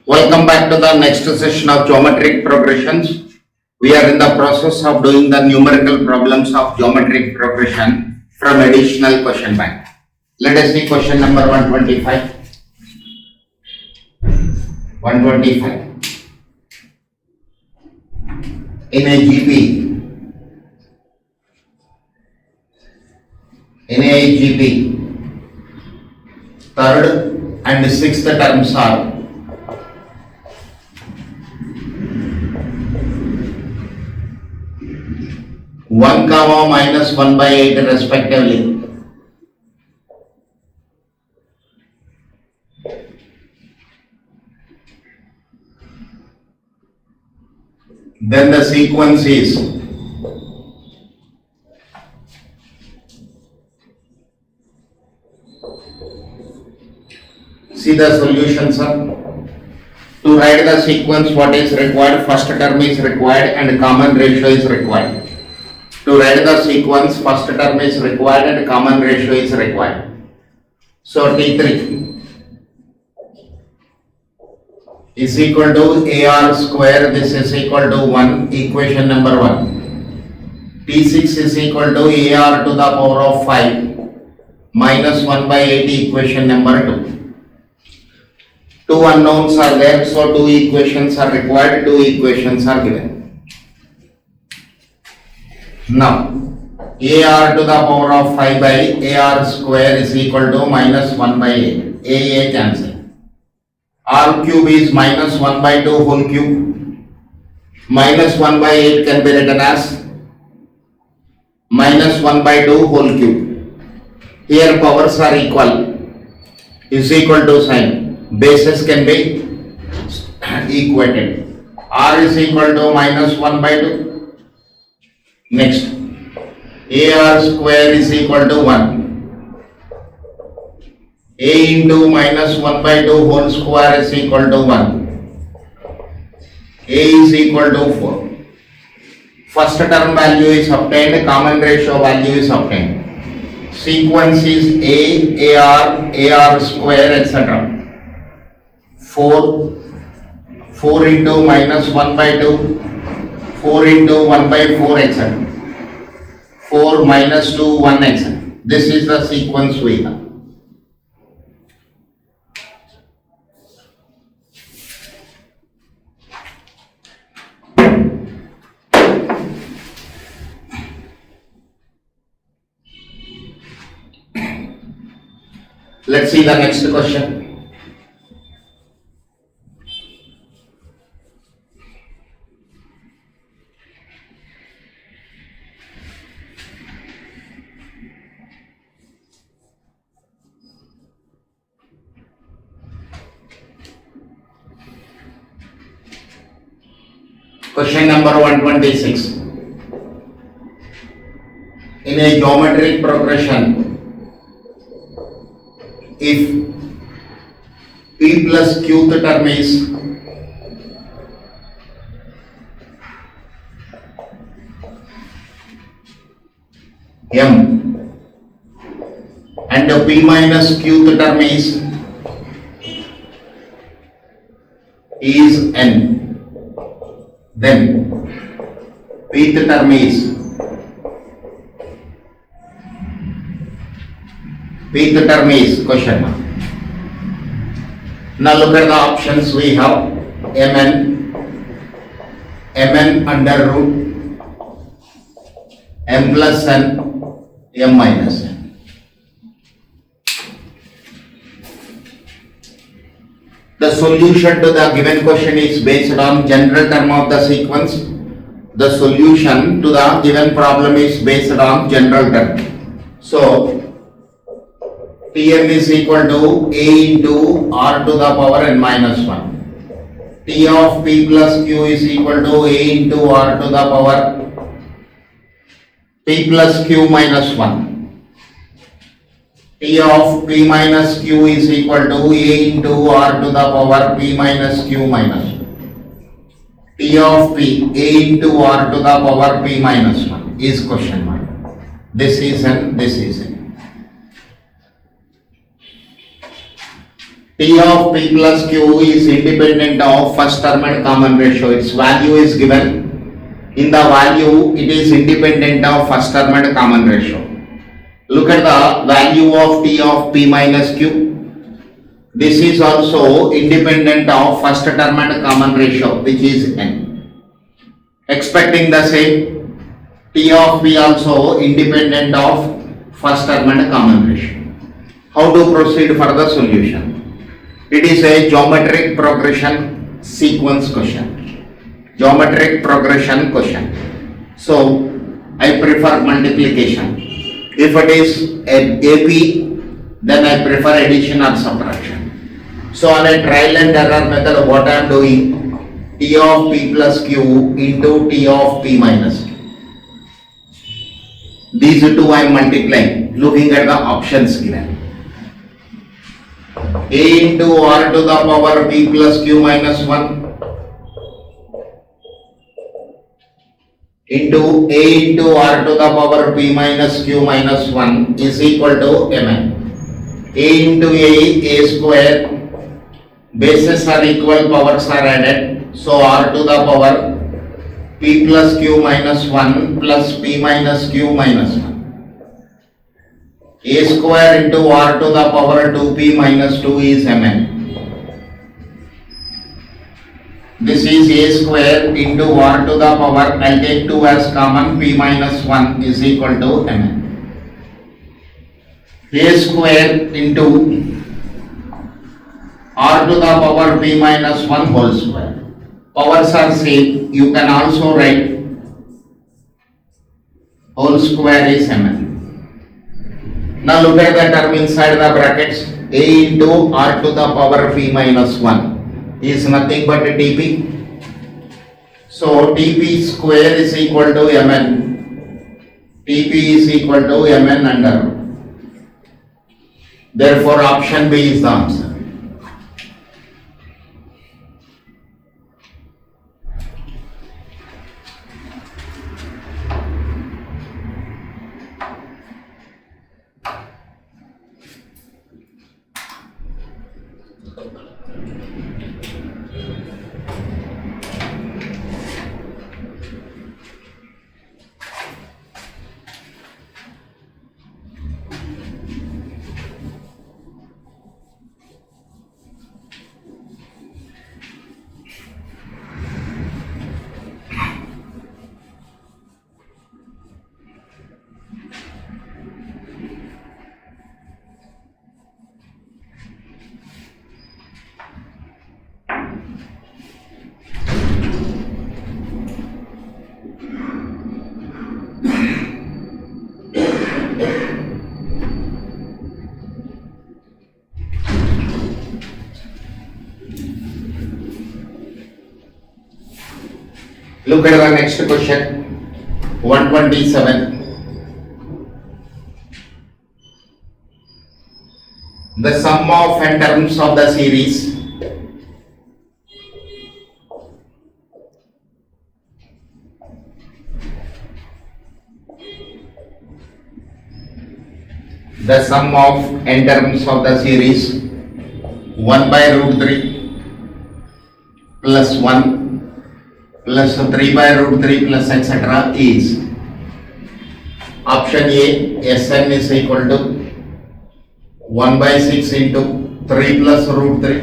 Welcome back to the next session of geometric progressions. We are in the process of doing the numerical problems of geometric progression from additional question bank. Let us see question number 125. 125. In a GP, third and sixth terms are 1 comma minus 1 by 8 respectively. Then the sequence is see the solution, sir. To write the sequence, what is required? First term is required and common ratio is required. To write the sequence, first term is required and common ratio is required. So T3 is equal to AR square, this is equal to 1, equation number 1. T6 is equal to AR to the power of 5 minus 1 by 8, equation number 2. Two unknowns are there, so two equations are required, two equations are given. Now, AR to the power of 5 by AR square is equal to minus 1 by 8. AA cancel. R cube is minus 1 by 2 whole cube. Minus 1 by 8 can be written as minus 1 by 2 whole cube. Here powers are equal. Is equal to sign. Bases can be equated. R is equal to minus 1 by 2. Next, AR square is equal to 1. A into minus 1 by 2 whole square is equal to 1. A is equal to 4. First term value is obtained, common ratio value is obtained. Sequence is A, AR square, etc. 4 into minus 1 by 2. 4 into 1 by 4, etc. 4 minus 2, 1, etc. This is the sequence we have. Let's see the next question. Question number 126. In a geometric progression, if P plus Qth term is M and P minus Qth term is N, then Pth term is question mark. Now look at the options we have. Mn under root M plus N, M minus N. The solution to the given question is based on general term of the sequence. The solution to the given problem is based on general term. So, Tm is equal to A into R to the power n minus 1. T of P plus Q is equal to A into R to the power P plus Q minus 1. T of P minus Q is equal to A into R to the power P minus Q minus 1. T of P, A into R to the power P minus 1 is question mark. This is N, this is N. T of P plus Q is independent of first term and common ratio. Its value is given. In the value, it is independent of first term and common ratio. Look at the value of T of P minus Q. This is also independent of first term and common ratio, which is n. Expecting the same, T of P also independent of first term and common ratio. How to proceed for the solution? It is a geometric progression sequence question. Geometric progression question. So, I prefer multiplication. If it is an AP, then I prefer addition or subtraction. So, on a trial and error method, what I am doing? T of P plus Q into T of P minus Q. These two I am multiplying, looking at the options given. A into R to the power P plus Q minus 1 into A into R to the power P minus Q minus 1 is equal to Mn. A into A square, bases are equal, powers are added. So R to the power P plus Q minus 1 plus P minus Q minus 1. A square into R to the power 2P minus 2 is Mn. This is A square into R to the power, I'll take 2 as common, P minus 1 is equal to Mn. A square into R to the power P minus 1 whole square. Powers are same, you can also write whole square is Mn. Now look at the term inside the brackets. A into R to the power P minus 1 is nothing but Tp. So Tp square is equal to Mn. Tp is equal to Mn under root. Therefore option B is the answer. Look at the next question, 127. The sum of n terms of the series one by root 3 plus 1 plus 3 by root 3 plus etc. is option A, Sn is equal to 1 by 6 into 3 plus root 3,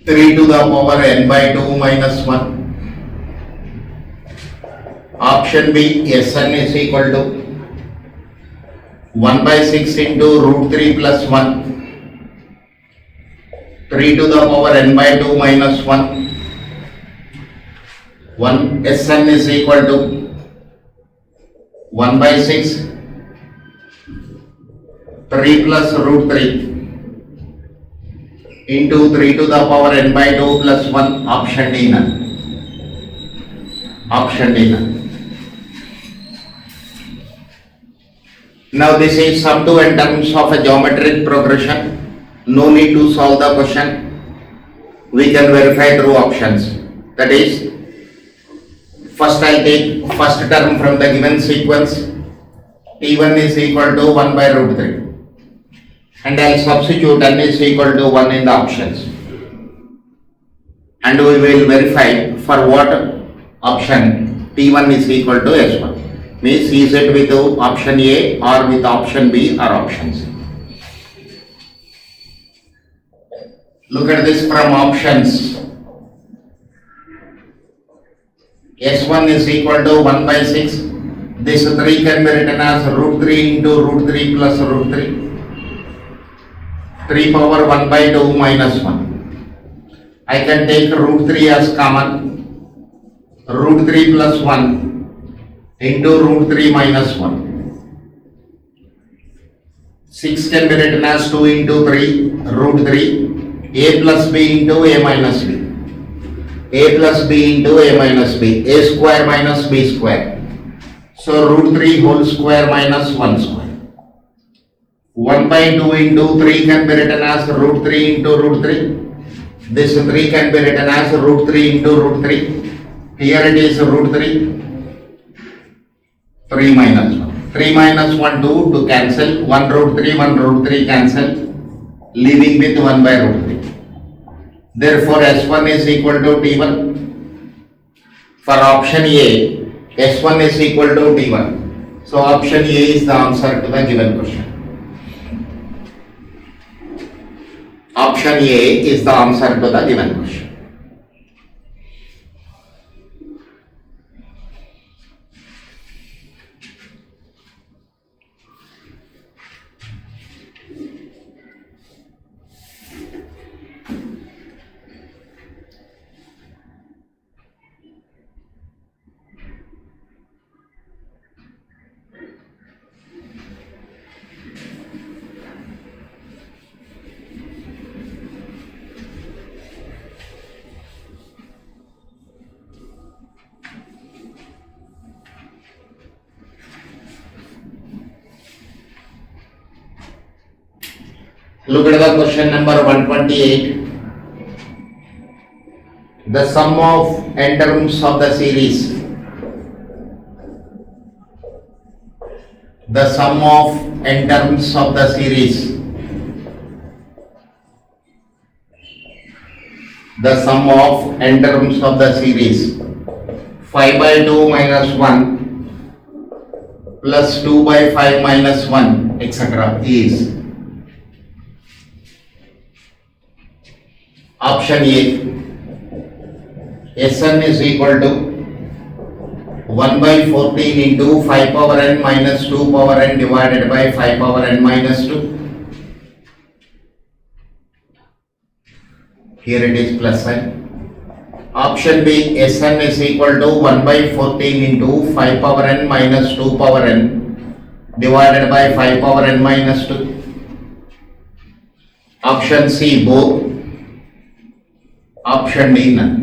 3 to the power n by 2 minus 1. Option B, Sn is equal to 1 by 6 into root 3 plus 1, 3 to the power n by 2 minus 1. Sn is equal to 1 by 6, 3 plus root 3 into 3 to the power n by 2 plus 1. Option D none. Option D none. Now this is sum to n terms of a geometric progression. No need to solve the question. We can verify through options. That is, first I take first term from the given sequence. T1 is equal to 1 by root 3. and I'll substitute n is equal to 1 in the options. And we will verify for what option T1 is equal to S1. Means is it with option A or with option B or option C. Look at this from options. S1 is equal to 1 by 6. This 3 can be written as root 3 into root 3 plus root 3. 3 power 1 by 2 minus 1. I can take root 3 as common. Root 3 plus 1 into root 3 minus 1. 6 can be written as 2 into 3 root 3. A plus B into A minus B. A plus B into A minus B. A square minus B square. So root 3 whole square minus 1 square. 1 by 2 into 3 can be written as root 3 into root 3. This 3 can be written as root 3 into root 3. Here it is root 3. 3 minus 1. 3 minus 1, 2 to cancel. 1 root 3 cancel. Leaving with 1 by root 3. Therefore, S1 is equal to T1. For option A, S1 is equal to T1. So, option A is the answer to the given question. Option A is the answer to the given question. Look at the question number 128. The sum of n terms of the series. The sum of n terms of the series. The sum of n terms of the series. 5 by 2 minus 1 plus 2 by 5 minus 1 etc. is option A. Sn is equal to 1 by 14 into 5 power n minus 2 power n divided by 5 power n minus 2. Here it is plus sign. Option B, Sn is equal to 1 by 14 into 5 power n minus 2 power n divided by 5 power n minus 2. Option C, both. Option D, none.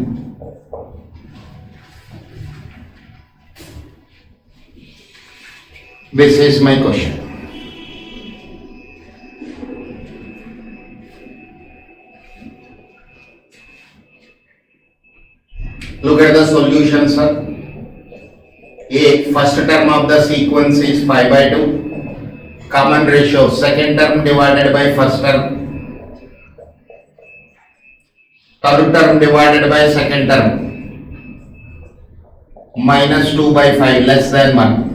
This is my question. Look at the solution, sir. A, first term of the sequence is 5 by 2. Common ratio, second term divided by first term. Third term divided by second term. Minus 2 by 5 less than 1.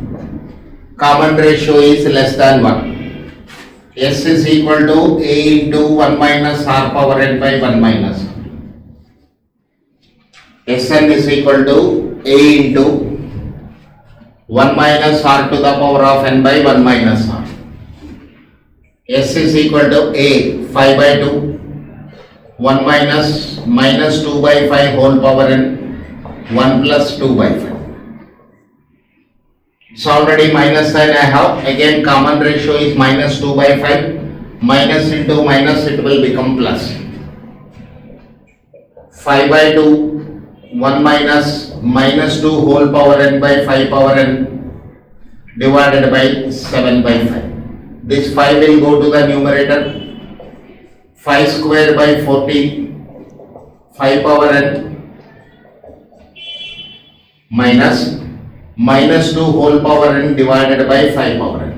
Common ratio is less than 1. S is equal to A into 1 minus R power n by 1 minus. Sn is equal to A into 1 minus R to the power of n by 1 minus R. S is equal to A 5 by 2. 1 minus 2 by 5 whole power n, 1 plus 2 by 5. So already minus sign I have, again common ratio is minus 2 by 5, minus into minus it will become plus. 5 by 2, 1 minus 2 whole power n by 5 power n divided by 7 by 5. This 5 will go to the numerator. 5 square by 14, 5 power n minus 2 whole power n divided by 5 power n.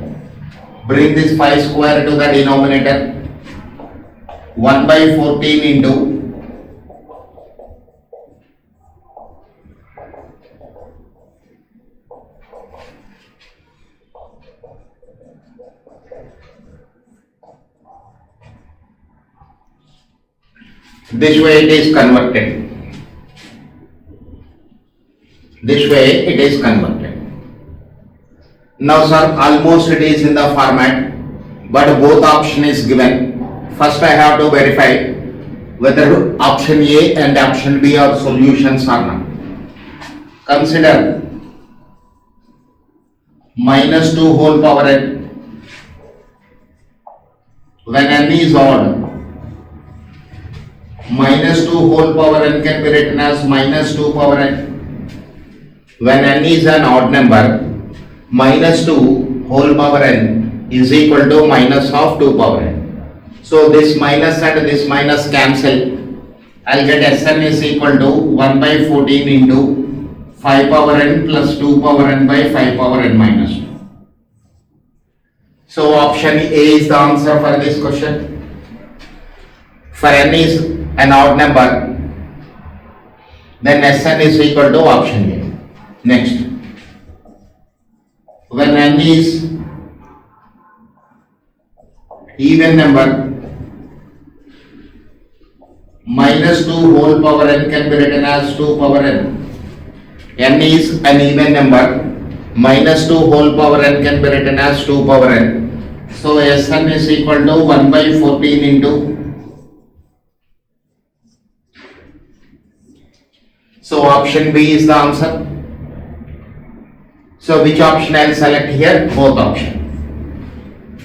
Bring this 5 square to the denominator. 1 by 14 into this way it is converted. This way it is converted. Now sir, almost it is in the format, but both option is given. First I have to verify whether option A and option B are solutions or not. Consider minus 2 whole power n when n is odd. Minus 2 whole power n can be written as minus 2 power n. When n is an odd number, minus 2 whole power n is equal to minus of 2 power n. So this minus and this minus cancel. I'll get Sn is equal to 1 by 14 into 5 power n plus 2 power n by 5 power n minus 2. So option A is the answer for this question. For n is an odd number, then Sn is equal to option A. Next, when n is even number, minus 2 whole power n can be written as 2 power n. N is an even number, minus 2 whole power n can be written as 2 power n. So Sn is equal to 1 by 14 into. So option B is the answer. So which option I'll select here? Both options.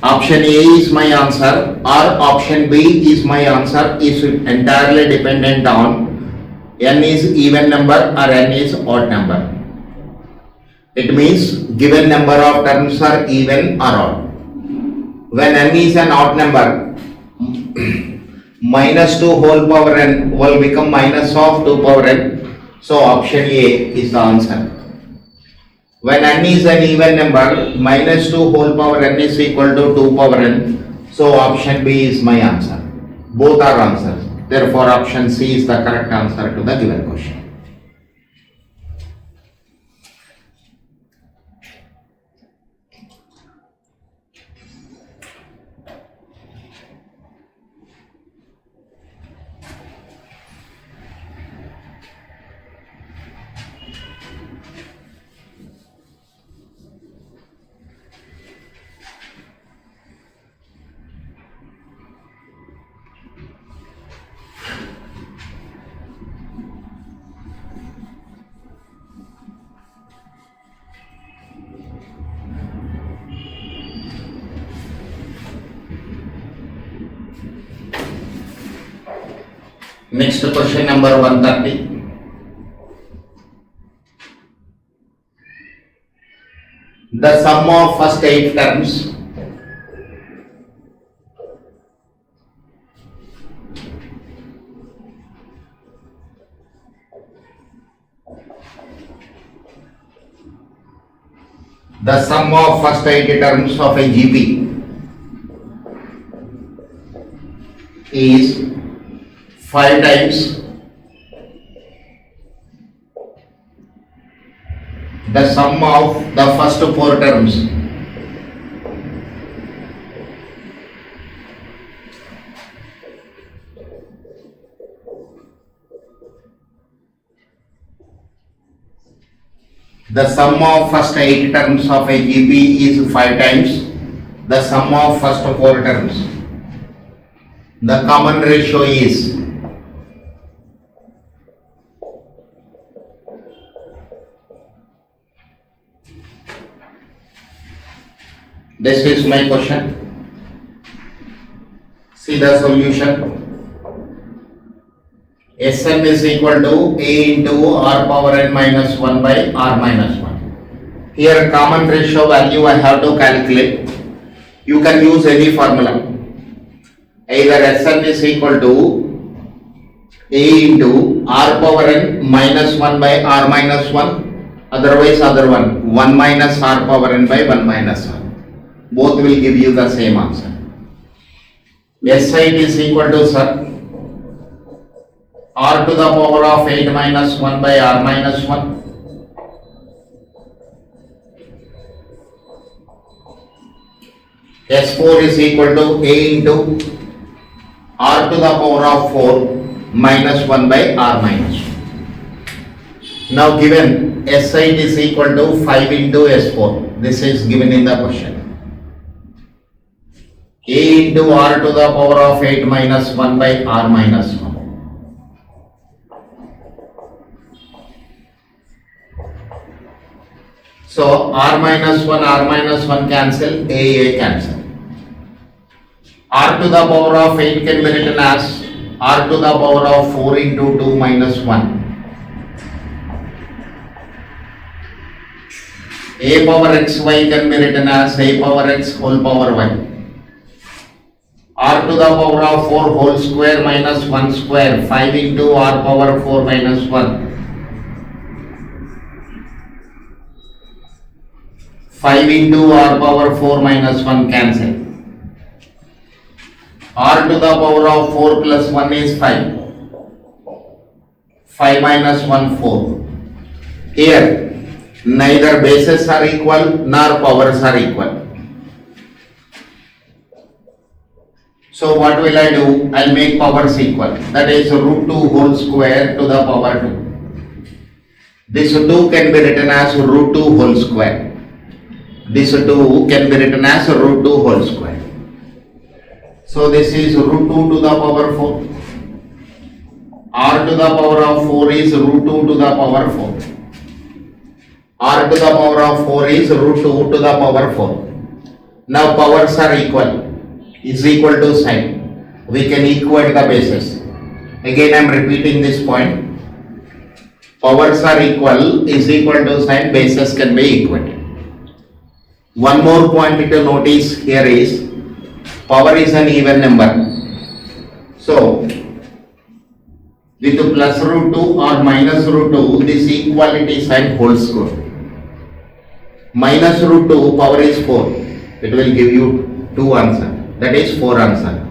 Option A is my answer or option B is my answer is entirely dependent on n is even number or n is odd number. It means given number of terms are even or odd. When n is an odd number, minus 2 whole power n will become minus of 2 power n. So option A is the answer. When n is an even number, minus 2 whole power n is equal to 2 power n. So option B is my answer. Both are answers. Therefore option C is the correct answer to the given question. Next question number 130. The sum of first 8 terms of a GP is 5 times the sum of the first 4 terms. The sum of first 8 terms of a GP is 5 times the sum of first 4 terms. The common ratio is this is my question. See the solution. Sn is equal to A into R power n minus 1 by R minus 1. Here common ratio value I have to calculate. You can use any formula. Either Sn is equal to A into R power n minus 1 by R minus 1. Otherwise other one 1 minus R power n by 1 minus 1. Both will give you the same answer. SI is equal to, sir, R to the power of 8 minus 1 by R minus 1. S4 is equal to A into R to the power of 4 minus 1 by R minus 1. Now given SI is equal to 5 into S4. This is given in the question. A into R to the power of 8 minus 1 by R minus 1. So R minus 1 cancel, A cancel. R to the power of 8 can be written as R to the power of 4 into 2 minus 1. A power xy can be written as A power x whole power y. R to the power of 4 whole square minus 1 square, 5 into R power 4 minus 1. 5 into R power 4 minus 1 cancel. R to the power of 4 plus 1 is 5. 5 minus 1, 4. Here, neither bases are equal nor powers are equal. So what will I do? I'll make powers equal. That is root 2 whole square to the power 2. This 2 can be written as root 2 whole square. This 2 can be written as root 2 whole square. So this is root 2 to the power 4. R to the power of 4 is root 2 to the power 4. R to the power of 4 is root 2 to the power 4. Now powers are equal. Is equal to sign. We can equate the bases. Again I am repeating this point. Powers are equal is equal to sign, bases can be equated. One more point to notice here is power is an even number. So with plus root 2 or minus root 2, this equality sign holds good. Minus root 2 power is 4. It will give you 2 answer. That is 4 answer.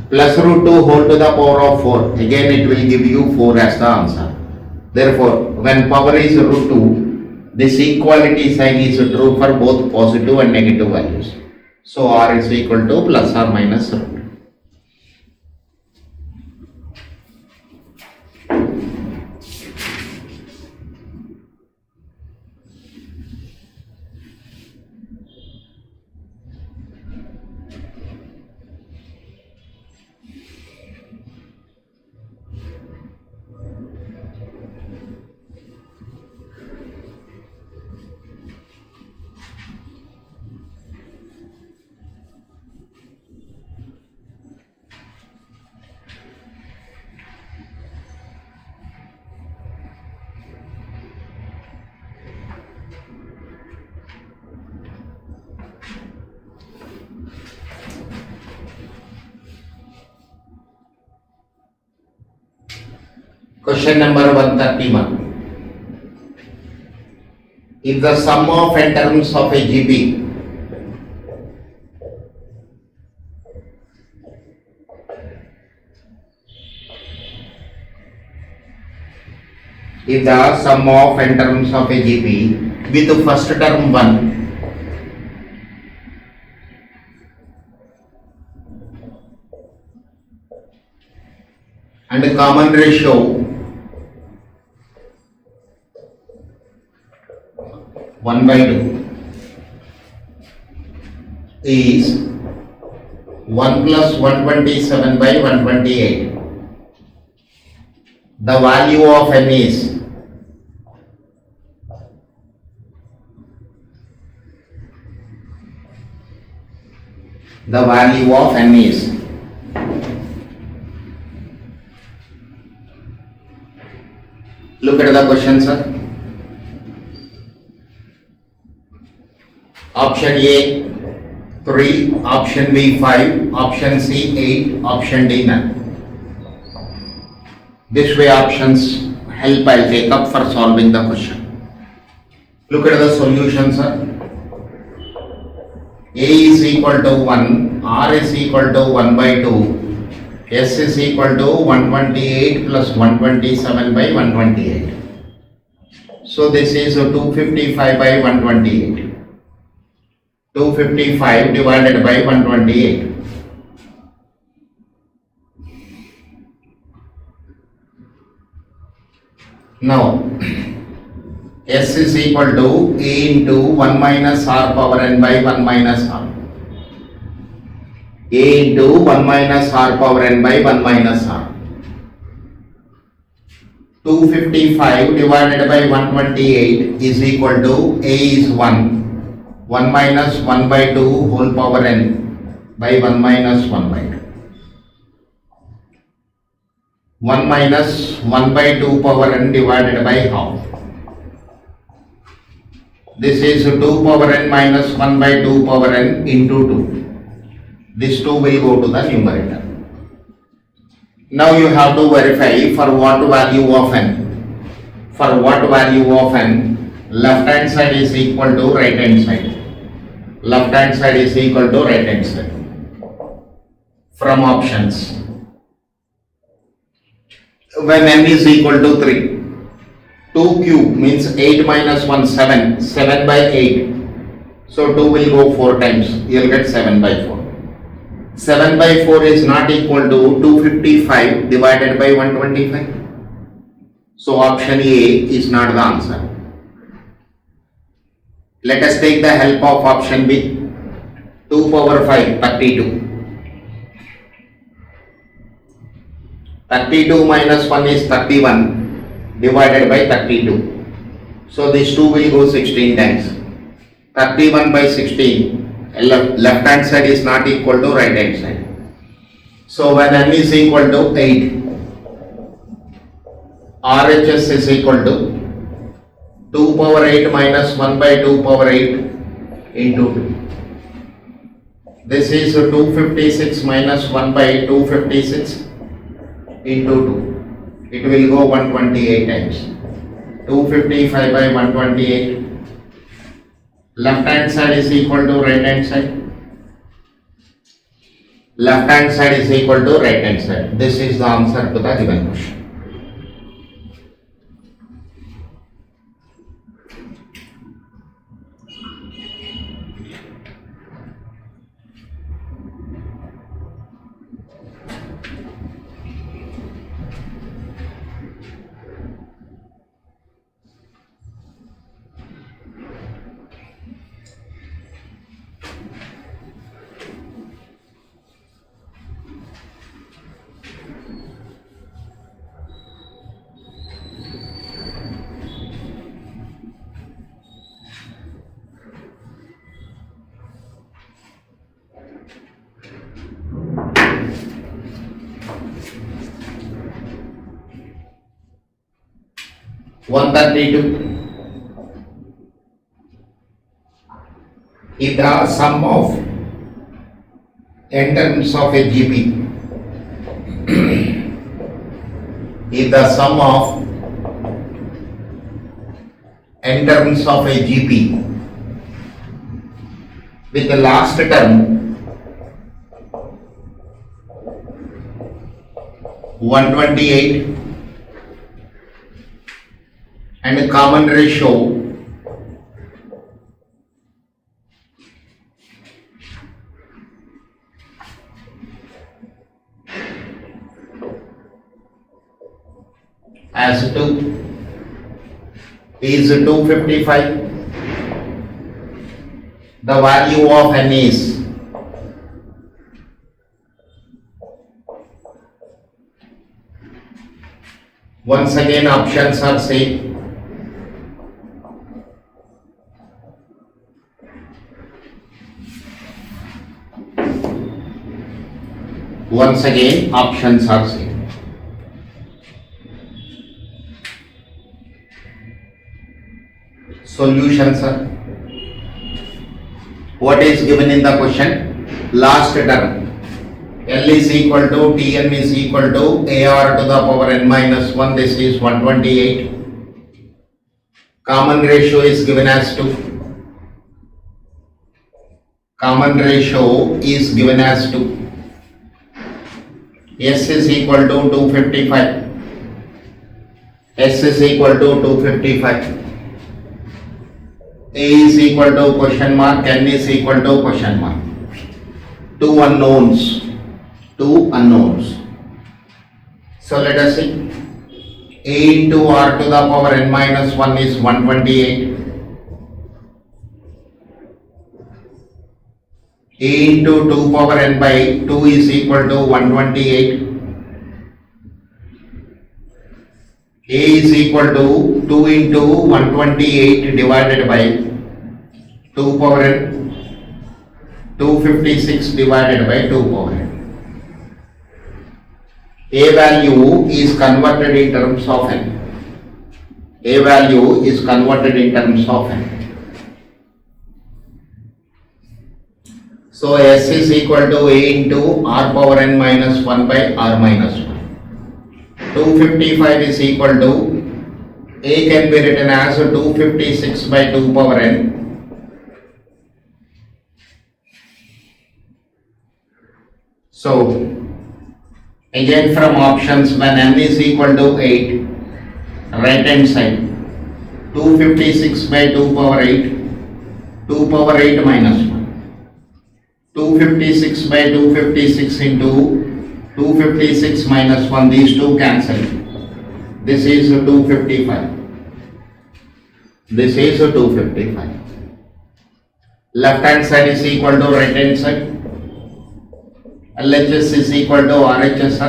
Plus root 2 whole to the power of 4. Again it will give you 4 as the answer. Therefore, when power is root 2, this equality sign is true for both positive and negative values. So R is equal to plus or minus root. Question number 131. If the sum of n terms of a GP with the first term 1 and a common ratio 1 by 2 is 1 plus 127 by 128. The value of n is look at the question, sir. Option A 3, option B 5, option C 8, option D none. This way options help I'll take up for solving the question. Look at the solution, sir. A is equal to 1, R is equal to 1 by 2, S is equal to 128 plus 127 by 128. So this is 255 by 128. 255 divided by 128. Now, S is equal to A into 1 minus R power n by 1 minus R. A into 1 minus R power n by 1 minus R. 255 divided by 128 is equal to A is 1. 1 minus 1 by 2 whole power n by 1 minus 1 by 2. 1 minus 1 by 2 power n divided by half. This is 2 power n minus 1 by 2 power n into 2. This 2 will go to the numerator. Now you have to verify for what value of n. For what value of n, left hand side is equal to right hand side. Left hand side is equal to right hand side. From options. When n is equal to 3, 2 cube means 8 minus 1, 7, 7 by 8. So 2 will go 4 times, you will get 7 by 4. 7 by 4 is not equal to 255 divided by 125. So option A is not the answer. Let us take the help of option B. 2 power 5, 32. 32 minus 1 is 31 divided by 32. So this 2 will go 16 times. 31 by 16, left hand side is not equal to right hand side. So when n is equal to 8, RHS is equal to 2 power 8 minus 1 by 2 power 8 into 2. This is 256 minus 1 by 256 into 2. It will go 128 times. 255 by 128. Left hand side is equal to right hand side. Left hand side is equal to right hand side. This is the answer to the given question. One 32 is the sum of n terms of a GP. Is the sum of n terms of a GP with the last term 128 and a common ratio as 2 is 255. The value of n is once again options are same. Once again options are same. Solution, sir. What is given in the question? Last term. L is equal to Tn is equal to AR to the power n minus 1. This is 128. Common ratio is given as 2. common ratio is given as 2. S is equal to 255. S is equal to 255. A is equal to question mark, N is equal to question mark. Two unknowns. So let us see. A into r to the power n minus 1 is 128. A into 2 power n by 2 is equal to 128. A is equal to 2 into 128 divided by 2 power n, 256 divided by 2 power n. A value is converted in terms of n. A value is converted in terms of n. So S is equal to A into r power n minus 1 by r minus 1. 255 is equal to A can be written as 256 by 2 power n. So again from options, when n is equal to 8, right hand side 256 by 2 power 8, 2 power 8 minus 1. 256 by 256 into 256 minus 1, these two cancel. This is 255. This is 255. Left hand side is equal to right hand side. LHS is equal to RHS.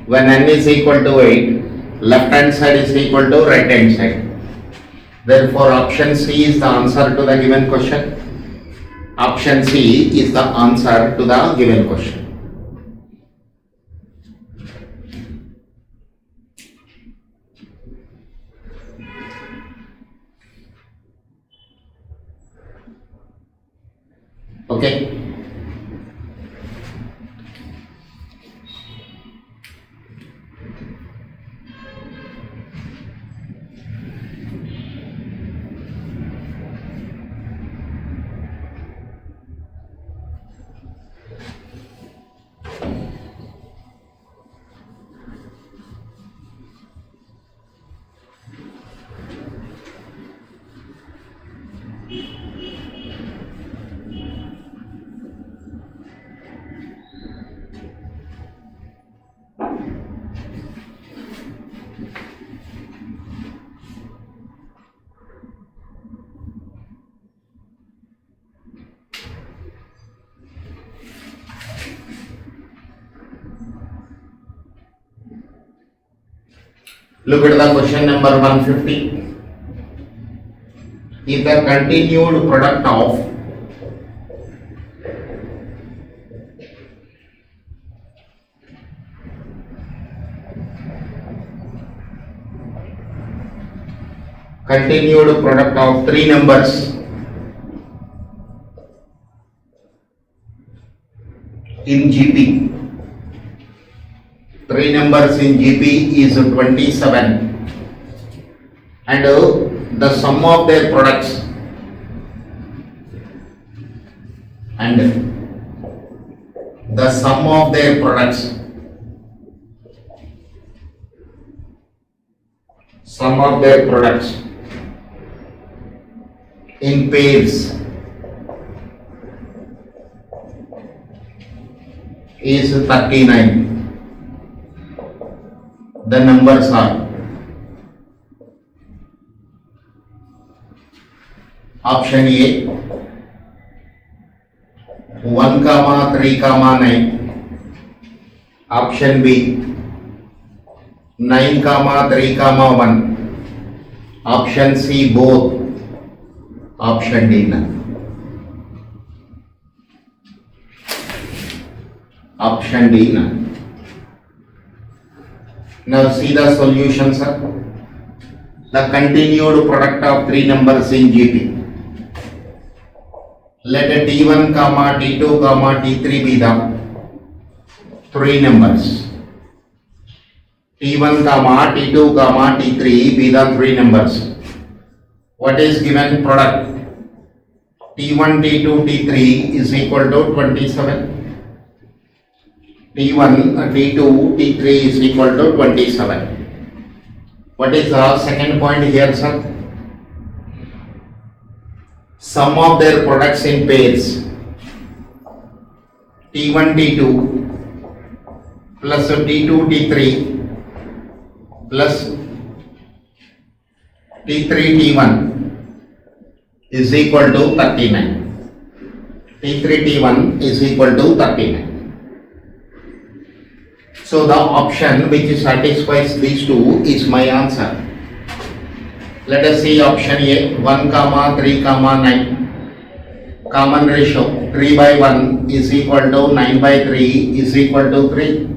When n is equal to 8, left hand side is equal to right hand side. Therefore option C is the answer to the given question. Option C is the answer to the given question. Okay. Look at the question number 150. If the continued product of three numbers in GP, three numbers in GP is 27, and the sum of their products in pairs is 39. The numbers are option A 1, 3, 9. Option B 9, 3, 1. Option C both. Option D none. Option D none. Now see the solution, sir. The continued product of three numbers in GP. Let T1, T2, T3 be the three numbers. T1, T2, T3 be the three numbers. What is given product? T1, T2, T3 is equal to 27. T1, T2, T3 is equal to 27. What is the second point here, sir? Sum of their products in pairs. T1, T2 plus T2, T3 plus T3, T1 is equal to 39. T3, T1 is equal to 39. So the option which satisfies these two is my answer. Let us see option A, 1, 3, 9. Common ratio 3 by 1 is equal to 9 by 3 is equal to 3.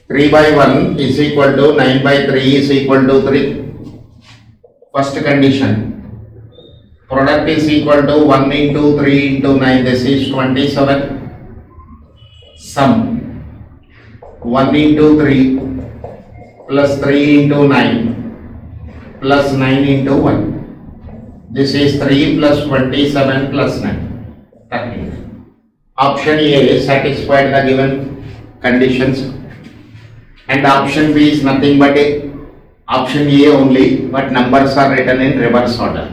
3 by 1 is equal to 9 by 3 is equal to 3. First condition. Product is equal to 1 into 3 into 9. This is 27. Sum 1 into 3 plus 3 into 9 plus 9 into 1. This is 3 plus 27 plus 9. 13. Option A satisfied the given conditions, and option B is nothing but option A only, but numbers are written in reverse order.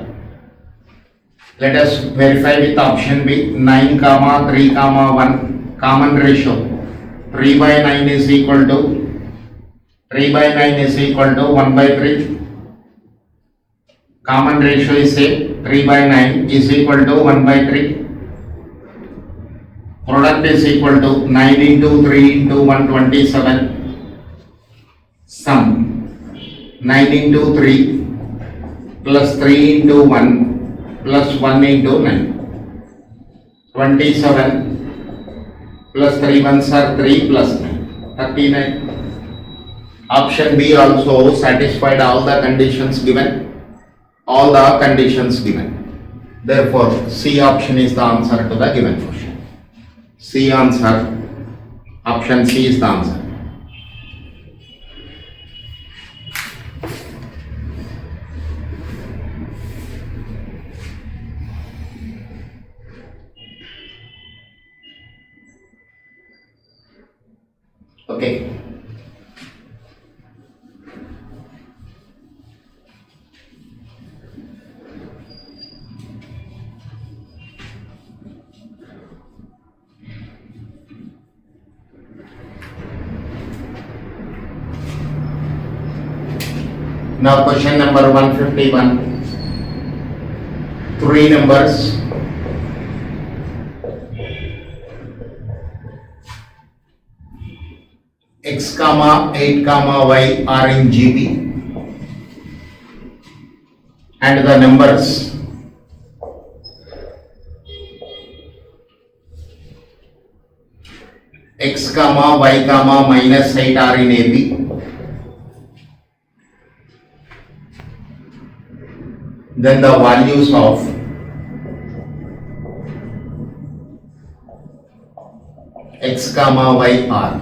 Let us verify with option B. 9, 3, 1. Common ratio 3 by 9 is equal to 1 by 3. Common ratio is 3 by 9 is equal to 1 by 3. Product is equal to 9 into 3 into 127. Sum 9 into 3 plus 3 into 1 plus 1 into 9. 27 plus 3 ones are 3 plus 9. 39. Option B also satisfied all the conditions given. Therefore, C option is the answer to the given question. C answer. Option C is the answer. Okay. Now question number 151. 3 numbers. X, 8, Y are in GB, and the numbers X, Y, minus 8 are in AB. Then the values of X, Y are.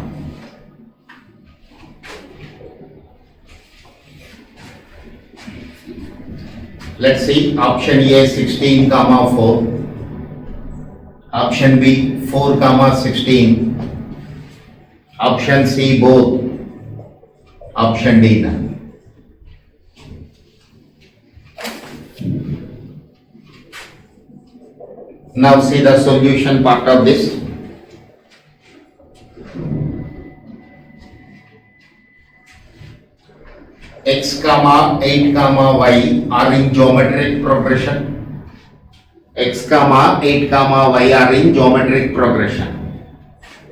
Let's see. Option A 16, 4. Option B 4, 16. Option C both. Option D none. Now see the solution part of this. X, 8, Y are in geometric progression. X, 8, Y are in geometric progression.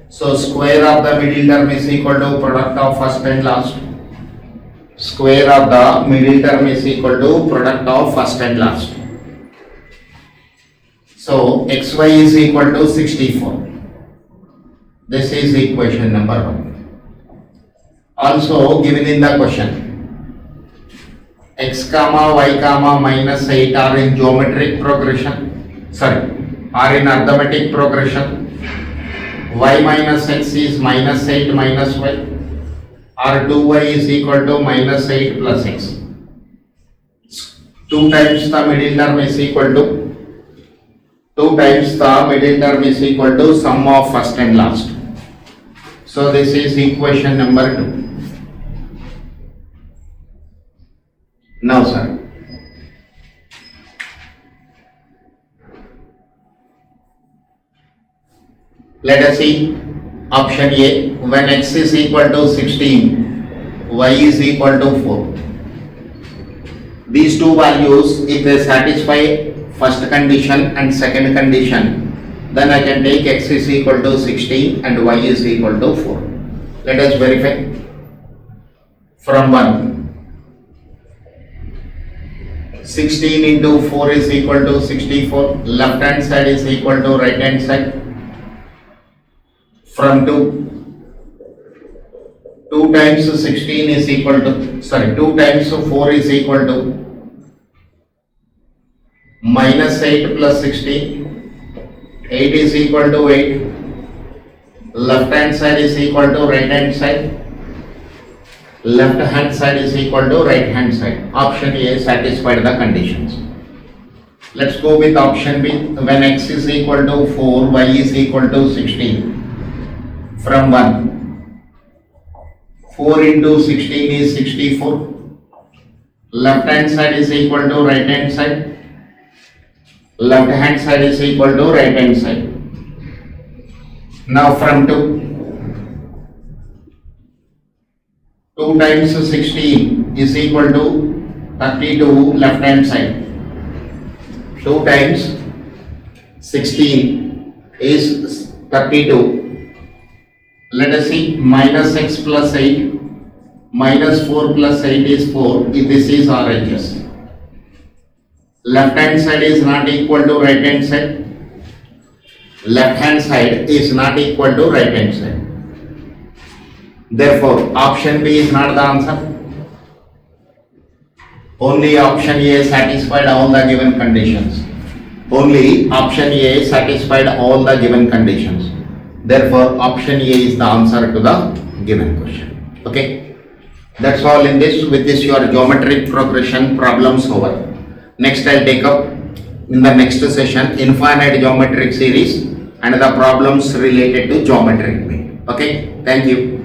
So square of the middle term is equal to product of first and last. Square of the middle term is equal to product of first and last. So xy is equal to 64. This is equation number 1. Also given in the question, x, y, minus 8 are in geometric progression. Are in arithmetic progression. Y minus x is minus 8 minus y. Or 2y is equal to minus 8 plus x. 2 times the middle term is equal to 2 times the middle term is equal to sum of first and last. So this is equation number 2. Now sir, let us see option A. When x is equal to 16, y is equal to 4. These two values, if they satisfy first condition and second condition, then I can take x is equal to 16 and y is equal to 4. Let us verify. From 1, 16 into 4 is equal to 64. Left hand side is equal to right hand side. From 2 times 16 is equal to, 2 times 4 is equal to minus 8 plus 16. 8 is equal to 8. Left hand side is equal to right hand side. Left hand side is equal to right hand side. Option A satisfied the conditions. Let's go with option B. When x is equal to 4, y is equal to 16. From 1, 4 into 16 is 64. Left hand side is equal to right hand side. Left hand side is equal to right hand side. Now from 2 times 16 is equal to 32 left hand side. 2 times 16 is 32. Let us see, minus x plus 8, minus 4 plus 8 is 4, if this is RHS. Left hand side is not equal to right hand side. Left hand side is not equal to right hand side. Therefore, option B is not the answer. Only option A satisfied all the given conditions. Only option A satisfied all the given conditions. Therefore, option A is the answer to the given question. Okay, that's all in this. With this, your geometric progression problems over. Next, I'll take up in the next session infinite geometric series and the problems related to geometric mean. Okay, thank you.